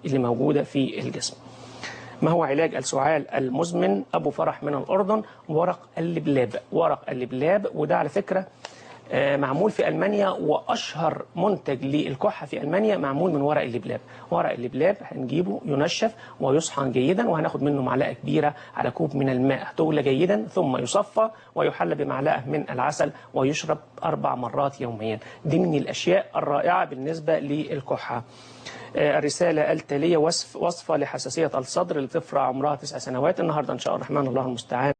اللي موجودة في الجسم. ما هو علاج السعال المزمن؟ أبو فرح من الأردن، ورق اللبلاب. ورق اللبلاب وده على فكرة معمول في ألمانيا، وأشهر منتج للكحة في ألمانيا معمول من ورق اللبلاب. ورق اللبلاب هنجيبه ينشف ويصحن جيدا، وهناخد منه معلقة كبيرة على كوب من الماء، تغلى جيدا ثم يصفى ويحلى بمعلقة من العسل ويشرب 4 مرات يوميا. دي من الأشياء الرائعة بالنسبة للكحة. الرسالة التالية وصفة لحساسية الصدر لطفلة عمرها 9 سنوات. النهاردة إن شاء الله الرحمن الله المستعان